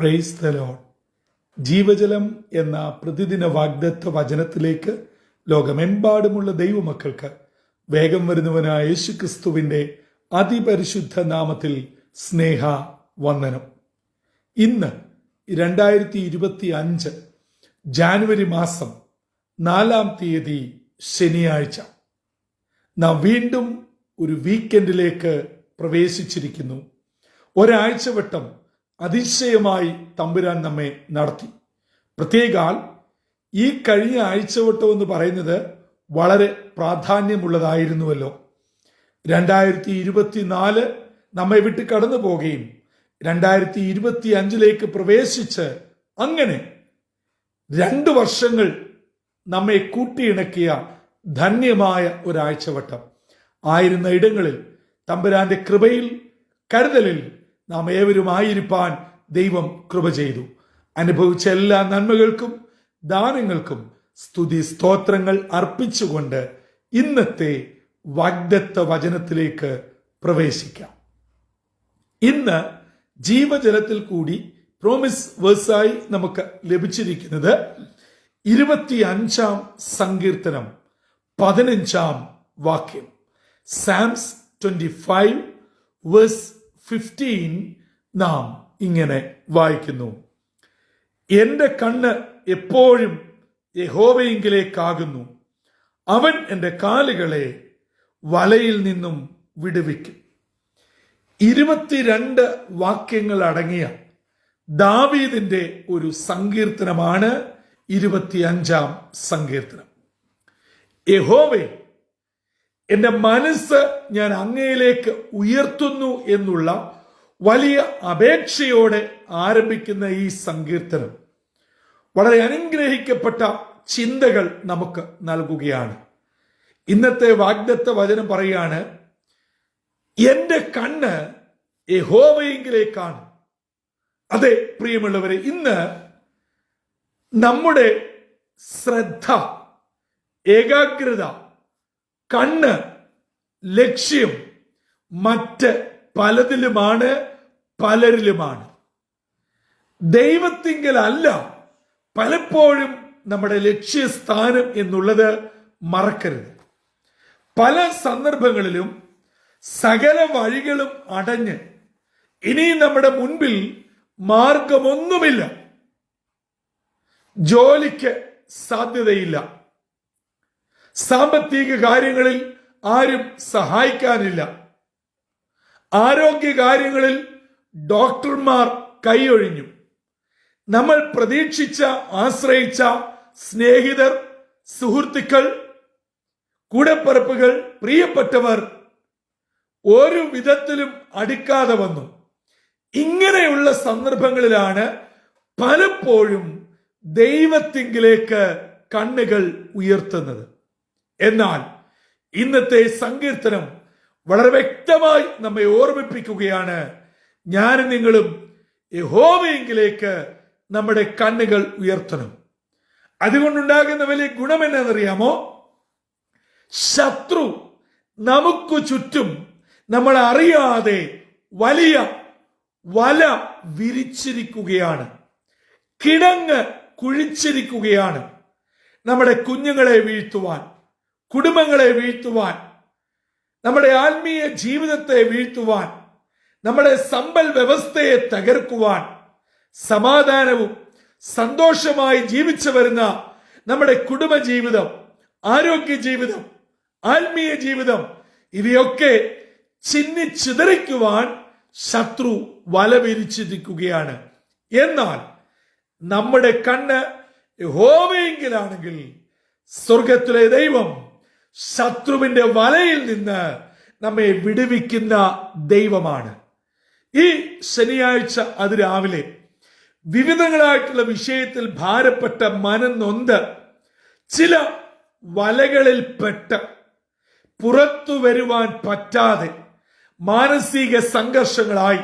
Praise the Lord. ജീവജലം എന്ന പ്രതിദിന വാഗ്ദത്ത വചനത്തിലേക്ക് ലോകമെമ്പാടുമുള്ള ദൈവമക്കൾക്ക് വേഗം വരുന്നവനായ യേശുക്രിസ്തുവിന്റെ അതിപരിശുദ്ധ നാമത്തിൽ സ്നേഹ വന്ദനം. ഇന്ന് 2025 ജാനുവരി മാസം 4-ാം തീയതി ശനിയാഴ്ച. നാം വീണ്ടും ഒരു വീക്കെൻഡിലേക്ക് പ്രവേശിച്ചിരിക്കുന്നു. ഒരാഴ്ച വട്ടം അതിശയമായി തമ്പുരാൻ നമ്മെ നടത്തി. പ്രത്യേകാൽ ഈ കഴിഞ്ഞ ആഴ്ചവട്ടം എന്ന് പറയുന്നത് വളരെ പ്രാധാന്യമുള്ളതായിരുന്നുവല്ലോ. 2024 നമ്മെ വിട്ട് കടന്നു പോകുകയും 2025 പ്രവേശിച്ച് അങ്ങനെ 2 വർഷങ്ങൾ നമ്മെ കൂട്ടിയിണക്കിയ ധന്യമായ ഒരാഴ്ചവട്ടം ആയിരുന്ന ഇടങ്ങളിൽ തമ്പുരാന്റെ കൃപയിൽ കരുതലിൽ നാം ഏവരുമായിരിക്കാൻ ദൈവം കൃപ ചെയ്തു. അനുഭവിച്ച എല്ലാ നന്മകൾക്കും ദാനങ്ങൾക്കും സ്തുതി സ്തോത്രങ്ങൾ അർപ്പിച്ചുകൊണ്ട് ഇന്നത്തെ വാഗ്ദത്ത വചനത്തിലേക്ക് പ്രവേശിക്കാം. ഇന്ന് ജീവജലത്തിൽ കൂടി പ്രോമിസ് വേഴ്സായി നമുക്ക് ലഭിച്ചിരിക്കുന്നത് 25-ാം സങ്കീർത്തനം 15-ാം വാക്യം. സാംസ് 25 വേഴ്സ് 15 നാം ഇങ്ങനെ വായിക്കുന്നു: എന്റെ കണ്ണ് എപ്പോഴും യഹോവയിങ്കിലേക്കാകുന്നു, അവൻ എന്റെ കാലുകളെ വലയിൽ നിന്നും വിടുവിക്കും. 22 വാക്യങ്ങൾ അടങ്ങിയ ദാവീദിന്റെ ഒരു സങ്കീർത്തനമാണ് 25-ാം സങ്കീർത്തനം. യഹോവേ, എന്റെ മനസ്സ് ഞാൻ അങ്ങയിലേക്ക് ഉയർത്തുന്നു എന്നുള്ള വലിയ അപേക്ഷയോടെ ആരംഭിക്കുന്ന ഈ സങ്കീർത്തനം വളരെ അനുഗ്രഹിക്കപ്പെട്ട ചിന്തകൾ നമുക്ക് നൽകുകയാണ്. ഇന്നത്തെ വാഗ്ദത്ത വചനം പറയാണ്, എന്റെ കണ്ണ് യഹോവയിങ്കിലേക്കാണ്. അതെ പ്രിയമുള്ളവരെ, ഇന്ന് നമ്മുടെ ശ്രദ്ധ, ഏകാഗ്രത, കണ്ണ്, ലക്ഷ്യം മറ്റ് പലതിലുമാണ്, പലരിലുമാണ്. ദൈവത്തിങ്കലല്ല പലപ്പോഴും നമ്മുടെ ലക്ഷ്യസ്ഥാനം എന്നുള്ളത് മറക്കരുത്. പല സന്ദർഭങ്ങളിലും സകല വഴികളും അടഞ്ഞ് ഇനി നമ്മുടെ മുൻപിൽ മാർഗമൊന്നുമില്ല, ജോലിക്ക് സാധ്യതയില്ല, സാമ്പത്തിക കാര്യങ്ങളിൽ ആരും സഹായിക്കാനില്ല, ആരോഗ്യ കാര്യങ്ങളിൽ ഡോക്ടർമാർ കൈയൊഴിഞ്ഞു, നമ്മൾ പ്രതീക്ഷിച്ച ആശ്രയിച്ച സ്നേഹിതർ, സുഹൃത്തുക്കൾ, കൂടപ്പിറപ്പുകൾ, പ്രിയപ്പെട്ടവർ ഒരു വിധത്തിലും അടുക്കാതെ വന്നു. ഇങ്ങനെയുള്ള സന്ദർഭങ്ങളിലാണ് പലപ്പോഴും ദൈവത്തിങ്കിലേക്ക് കണ്ണുകൾ ഉയർത്തുന്നത്. എന്നാൽ ഇന്നത്തെ സങ്കീർത്തനം വളരെ വ്യക്തമായി നമ്മെ ഓർമ്മിപ്പിക്കുകയാണ്, ഞാനും നിങ്ങളും യഹോവയിങ്കിലേക്ക് നമ്മുടെ കണ്ണുകൾ ഉയർത്തണം. അതുകൊണ്ടുണ്ടാകുന്ന വലിയ ഗുണം എന്നാണെന്നറിയാമോ? ശത്രു നമുക്ക് ചുറ്റും നമ്മൾ അറിയാതെ വലിയ വല വിരിച്ചിരിക്കുകയാണ്, കിടങ്ങ് കുഴിച്ചിരിക്കുകയാണ്. നമ്മുടെ കുഞ്ഞുങ്ങളെ വീഴ്ത്തുവാൻ, കുടുംബങ്ങളെ വീഴ്ത്തുവാൻ, നമ്മുടെ ആത്മീയ ജീവിതത്തെ വീഴ്ത്തുവാൻ, നമ്മുടെ സമ്പൽ വ്യവസ്ഥയെ തകർക്കുവാൻ, സമാധാനവും സന്തോഷമായി ജീവിച്ചു വരുന്ന നമ്മുടെ കുടുംബ ജീവിതം, ആരോഗ്യ ജീവിതം, ആത്മീയ ജീവിതം, ഇവയൊക്കെ ചിന്നിച്ചിതറിക്കുവാൻ ശത്രു വല വിരിച്ചിരിക്കുകയാണ്. എന്നാൽ നമ്മുടെ കണ്ണ് യഹോവയിങ്കിലാണെങ്കിൽ സ്വർഗത്തിലെ ദൈവം ശത്രുവിന്റെ വലയിൽ നിന്ന് നമ്മെ വിടുവിക്കുന്ന ദൈവമാണ്. ഈ ശനിയാഴ്ച അതിരാവിലെ വിവിധങ്ങളായിട്ടുള്ള വിഷയത്തിൽ ഭാരപ്പെട്ട മനംനൊന്ത് ചില വലകളിൽപ്പെട്ട് പുറത്തു വരുവാൻ പറ്റാതെ മാനസിക സംഘർഷങ്ങളായി,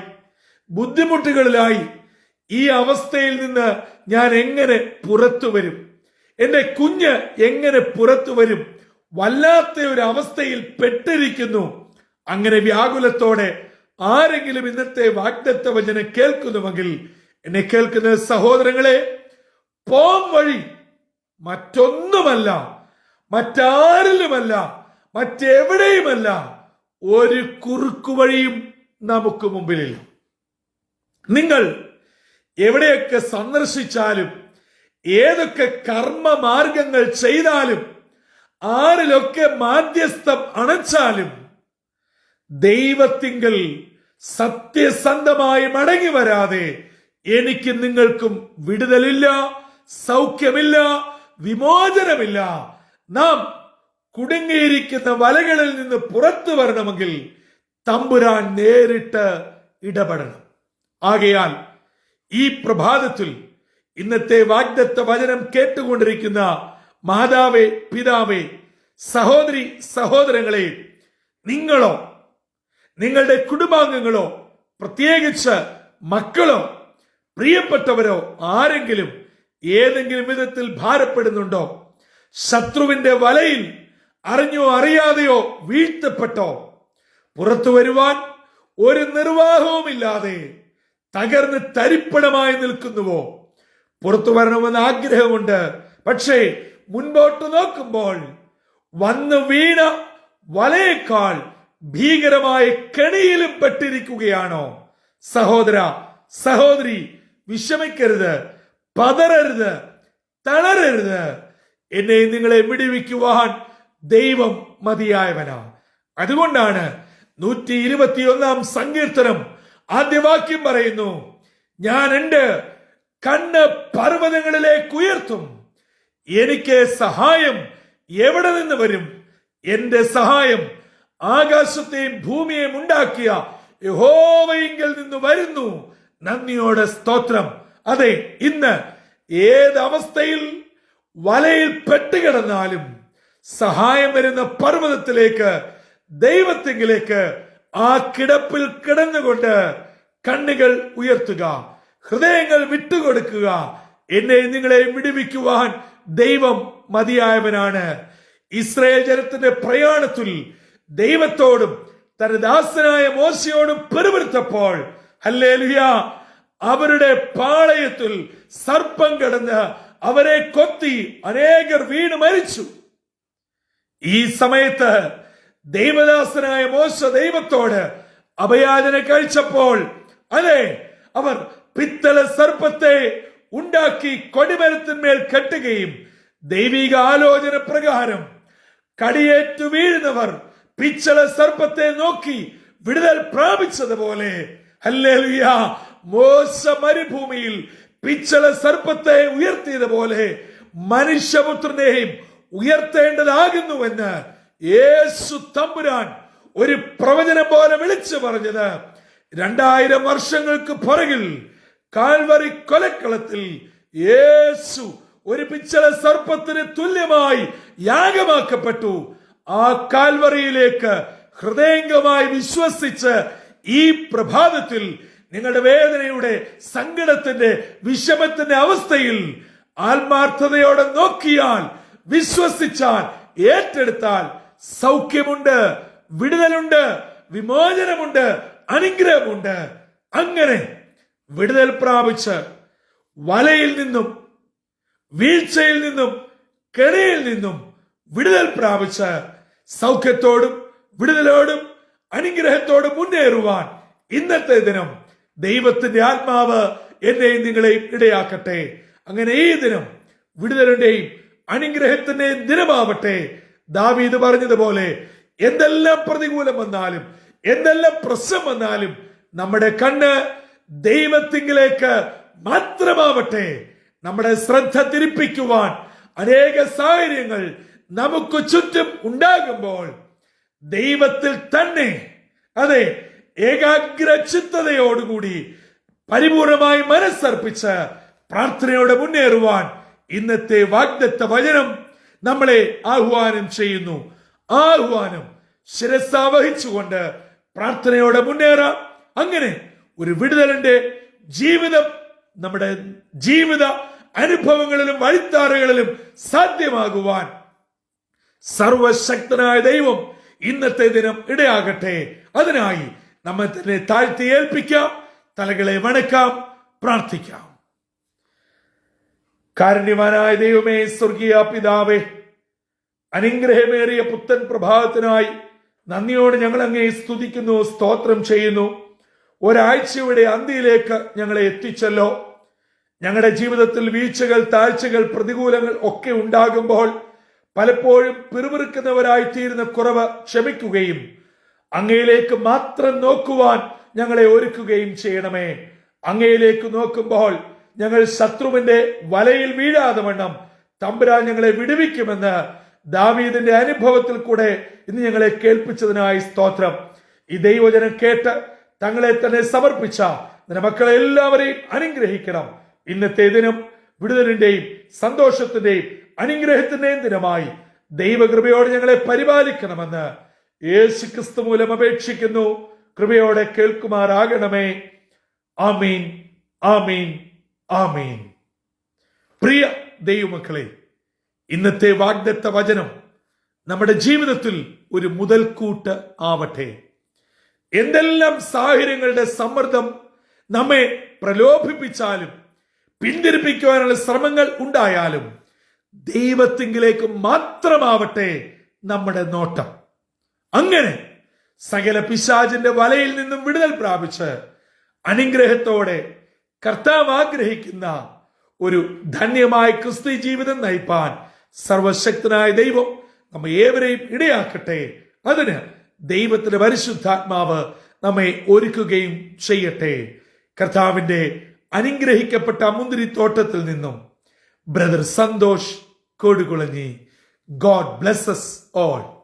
ബുദ്ധിമുട്ടുകളിലായി ഈ അവസ്ഥയിൽ നിന്ന് ഞാൻ എങ്ങനെ പുറത്തു വരും, എന്റെ കുഞ്ഞ് എങ്ങനെ പുറത്തു വരും, വല്ലാത്ത ഒരു അവസ്ഥയിൽ പെട്ടിരിക്കുന്നു. അങ്ങനെ വ്യാകുലത്തോടെ ആരെങ്കിലും ഇന്നത്തെ വാഗ്ദത്ത വചനം കേൾക്കുന്നുവെങ്കിൽ എന്നെ കേൾക്കുന്ന സഹോദരങ്ങളെ, പോം വഴി മറ്റൊന്നുമല്ല, മറ്റാരിലുമല്ല, മറ്റെവിടെയുമല്ല. ഒരു കുറുക്കു വഴിയും നമുക്ക് മുമ്പിലില്ല. നിങ്ങൾ എവിടെയൊക്കെ സന്ദർശിച്ചാലും, ഏതൊക്കെ കർമ്മമാർഗങ്ങൾ ചെയ്താലും, ആരിലൊക്കെ മാധ്യസ്ഥം അണച്ചാലും, ദൈവത്തിങ്കൽ സത്യസന്ധമായി മടങ്ങി വരാതെ എനിക്ക് നിങ്ങൾക്കും വിടുതലില്ല, സൗഖ്യമില്ല, വിമോചനമില്ല. നാം കുടുങ്ങിയിരിക്കുന്ന വലകളിൽ നിന്ന് പുറത്തു വരണമെങ്കിൽ തമ്പുരാൻ നേരിട്ട് ഇടപെടണം. ആകയാൽ ഈ പ്രഭാതത്തിൽ ഇന്നത്തെ വാഗ്ദത്ത വചനം കേട്ടുകൊണ്ടിരിക്കുന്ന മാതാവേ, പിതാവേ, സഹോദരി, സഹോദരങ്ങളെ, നിങ്ങളോ നിങ്ങളുടെ കുടുംബാംഗങ്ങളോ പ്രത്യേകിച്ച് മക്കളോ പ്രിയപ്പെട്ടവരോ ആരെങ്കിലും ഏതെങ്കിലും വിധത്തിൽ ഭാരപ്പെടുന്നുണ്ടോ? ശത്രുവിന്റെ വലയിൽ അറിഞ്ഞോ അറിയാതെയോ വീഴ്ത്തപ്പെട്ടോ? പുറത്തു വരുവാൻ ഒരു നിർവാഹവുമില്ലാതെ തകർന്ന് തരിപ്പണമായി നിൽക്കുന്നുവോ? പുറത്തു വരണമെന്ന് ആഗ്രഹമുണ്ട്, പക്ഷേ മുൻപോട്ട് നോക്കുമ്പോൾ വന്നു വീണ വലയേക്കാൾ ഭീകരമായ കെണിയിലും പെട്ടിരിക്കുകയാണോ? സഹോദര, സഹോദരി, വിഷമിക്കരുത്, പതറരുത്, തളരരുത്. എന്നെ നിങ്ങളെ വിടുവിക്കുവാൻ ദൈവം മതിയായവനാ. അതുകൊണ്ടാണ് 121 സങ്കീർത്തനം ആദ്യവാക്യം പറയുന്നു, ഞാൻ എന്റെ കണ്ണ് പർവ്വതങ്ങളിലേക്ക് ഉയർത്തും, എനിക്ക് സഹായം എവിടെ നിന്ന് വരും? എന്റെ സഹായം ആകാശത്തെയും ഭൂമിയെയും ഉണ്ടാക്കിയ യഹോവയിങ്കൽ നിന്ന് വരുന്നു. നന്ദിയോടെ സ്തോത്രം. അതെ, ഇന്ന് ഏതവസ്ഥയിൽ വലയിൽ പെട്ടുകിടന്നാലും സഹായം വരുന്ന പർവ്വതത്തിലേക്ക്, ദൈവത്തിങ്കിലേക്ക് ആ കിടപ്പിൽ കിടന്നുകൊണ്ട് കണ്ണുകൾ ഉയർത്തുക, ഹൃദയങ്ങൾ വിട്ടുകൊടുക്കുക. എന്നെ നിങ്ങളെ വിടുവിക്കുവാൻ ദൈവം മതിയായവനാണ്. ഇസ്രായേൽ ജനത്തിന്റെ പ്രയാണത്തിൽ ദൈവത്തോടും തന്റെ ദാസനായ മോശയോടും പെരുവിരുത്തപ്പോൾ, ഹല്ലേലൂയ, അവരുടെ പാളയത്തിൽ സർപ്പം കിടന്ന് അവരെ കൊത്തി അനേകർ വീണ് മരിച്ചു. ഈ സമയത്ത് ദൈവദാസനായ മോശ ദൈവത്തോട് അഭയാചന കഴിച്ചപ്പോൾ, അതെ, അവർ പിത്തള സർപ്പത്തെ ഉണ്ടാക്കി കൊടിമരത്തിന്മേൽ കെട്ടുകയും ദൈവിക ആലോചന പ്രകാരം കടിയേറ്റു വീഴുന്നവർ പിച്ചള സർപ്പത്തെ നോക്കി വിടുതൽ പ്രാപിച്ചതുപോലെ, ഹല്ലേലൂയ, മോശ മരുഭൂമിയിൽ പിച്ചള സർപ്പത്തെ ഉയർത്തിയതുപോലെ മനുഷ്യപുത്രനെയും ഉയർത്തേണ്ടതാകുന്നുവെന്ന് യേശു തമ്പുരാൻ ഒരു പ്രവചനം പോലെ വിളിച്ചു പറഞ്ഞത് 2000 വർഷങ്ങൾക്ക് പുറകിൽ കാൽവറി കൊലക്കളത്തിൽ യേശു ഒരു പിച്ചള സർപ്പത്തിന് തുല്യമായി യാഗമാക്കപ്പെട്ടു. ആ കാൽവറിയിലേക്ക് ഹൃദയംഗമായി വിശ്വസിച്ച് ഈ പ്രഭാതത്തിൽ നിങ്ങളുടെ വേദനയുടെ, സങ്കടത്തിന്റെ, വിഷമത്തിന്റെ അവസ്ഥയിൽ ആത്മാർത്ഥതയോടെ നോക്കിയാൽ, വിശ്വസിച്ചാൽ, ഏറ്റെടുത്താൽ സൗഖ്യമുണ്ട്, വിടുതലുണ്ട്, വിമോചനമുണ്ട്, അനുഗ്രഹമുണ്ട്. അങ്ങനെ വിടുതൽ പ്രാപിച്ച് വലയിൽ നിന്നും, വീഴ്ചയിൽ നിന്നും, കെണിയിൽ നിന്നും വിടുതൽ പ്രാപിച്ച് സൗഖ്യത്തോടും വിടുതലോടും അനുഗ്രഹത്തോടും മുന്നേറുവാൻ ഇന്നത്തെ ദിനം ദൈവത്തിന്റെ ആത്മാവ് എന്നെയും നിങ്ങളെയും ഇടയാക്കട്ടെ. അങ്ങനെ ഈ ദിനം വിടുതലിന്റെയും അനുഗ്രഹത്തിന്റെയും ദിനമാവട്ടെ. ദാവീദ് പറഞ്ഞതുപോലെ, എന്തെല്ലാം പ്രതികൂലം വന്നാലും, എന്തെല്ലാം പ്രശ്നം വന്നാലും നമ്മുടെ കണ്ണ് ദൈവത്തിങ്കിലേക്ക് മാത്രമാവട്ടെ. നമ്മുടെ ശ്രദ്ധ തിരിപ്പിക്കുവാൻ അനേക സാഹചര്യങ്ങൾ നമുക്ക് ചുറ്റും ഉണ്ടാകുമ്പോൾ ദൈവത്തിൽ തന്നെ, അതെ, ഏകാഗ്ര ചിത്തതയോടുകൂടി പരിപൂർണമായി മനസ്സർപ്പിച്ച് പ്രാർത്ഥനയോടെ മുന്നേറുവാൻ ഇന്നത്തെ വാഗ്ദത്ത വചനം നമ്മളെ ആഹ്വാനം ചെയ്യുന്നു. ആഹ്വാനം ശിരസാവഹിച്ചുകൊണ്ട് പ്രാർത്ഥനയോടെ മുന്നേറാം. അങ്ങനെ ഒരു വിടുതലിന്റെ ജീവിതം നമ്മുടെ ജീവിത അനുഭവങ്ങളിലും വഴിത്താറുകളിലും സാധ്യമാകുവാൻ സർവശക്തനായ ദൈവം ഇന്നത്തെ ദിനം ഇടയാകട്ടെ. അതിനായി നമ്മെ തന്നെ താഴ്ത്തി ഏൽപ്പിക്കാം, തലകളെ വണക്കാം, പ്രാർത്ഥിക്കാം. കാരുണ്യവാനായ ദൈവമേ, സ്വർഗീയ പിതാവേ, അനുഗ്രഹമേറിയ പുത്തൻ പ്രഭാതത്തിനായി നന്ദിയോട് ഞങ്ങൾ അങ്ങയെ സ്തുതിക്കുന്നു, സ്തോത്രം ചെയ്യുന്നു. ഒരാഴ്ചയുടെ അന്ത്യയിലേക്ക് ഞങ്ങളെ എത്തിച്ചല്ലോ. ഞങ്ങളുടെ ജീവിതത്തിൽ വീഴ്ചകൾ, താഴ്ചകൾ, പ്രതികൂലങ്ങൾ ഒക്കെ ഉണ്ടാകുമ്പോൾ പലപ്പോഴും പിറുപിറുക്കുന്നവരായി തീരുന്ന കുറവ് ക്ഷമിക്കുകയും അങ്ങയിലേക്ക് മാത്രം നോക്കുവാൻ ഞങ്ങളെ ഒരുക്കുകയും ചെയ്യണമേ. അങ്ങയിലേക്ക് നോക്കുമ്പോൾ ഞങ്ങൾ ശത്രുവിന്റെ വലയിൽ വീഴാതെ വണ്ണം തമ്പുരാൻ ഞങ്ങളെ വിടുവിക്കുമെന്ന് ദാവീദിന്റെ അനുഭവത്തിൽ കൂടെ ഇന്ന് ഞങ്ങളെ കേൾപ്പിച്ചതിനായി സ്തോത്രം. ഈ ദൈവവചനം കേട്ട് തങ്ങളെ തന്നെ സമർപ്പിച്ച നിന്റെ മക്കളെ എല്ലാവരെയും അനുഗ്രഹിക്കണം. ഇന്നത്തെ ദിനം വിടുതലിന്റെയും സന്തോഷത്തിന്റെയും അനുഗ്രഹത്തിന്റെയും ദിനമായി ദൈവകൃപയോടെ ഞങ്ങളെ പരിപാലിക്കണമെന്ന് യേശുക്രിസ്തു മൂലം അപേക്ഷിക്കുന്നു. കൃപയോടെ കേൾക്കുമാറാകണമേ. ആമീൻ, ആമീൻ, ആമീൻ. പ്രിയ ദൈവമക്കളെ, ഇന്നത്തെ വാഗ്ദത്ത വചനം നമ്മുടെ ജീവിതത്തിൽ ഒരു മുതൽക്കൂട്ട് ആവട്ടെ. എന്തെല്ലാം സാഹചര്യങ്ങളുടെ സമ്മർദ്ദം നമ്മെ പ്രലോഭിപ്പിച്ചാലും പിന്തിരിപ്പിക്കുവാനുള്ള ശ്രമങ്ങൾ ഉണ്ടായാലും ദൈവത്തിങ്കിലേക്ക് മാത്രമാവട്ടെ നമ്മുടെ നോട്ടം. അങ്ങനെ സകല പിശാചിന്റെ വലയിൽ നിന്നും വിടുതൽ പ്രാപിച്ച് അനുഗ്രഹത്തോടെ കർത്താവ് ആഗ്രഹിക്കുന്ന ഒരു ധന്യമായ ക്രിസ്തീയ ജീവിതം നയിപ്പാൻ സർവശക്തനായ ദൈവം നമ്മെ ഏവരെയും ഇടയാക്കട്ടെ. അതിന് ദൈവത്തിന്റെ പരിശുദ്ധാത്മാവ് നമ്മെ ഒരുക്കുകയും ചെയ്യട്ടെ. കർത്താവിന്റെ അനുഗ്രഹിക്കപ്പെട്ട മുന്തിരിത്തോട്ടത്തിൽ നിന്നും brother Santhosh Kodukulanji. God blesses all.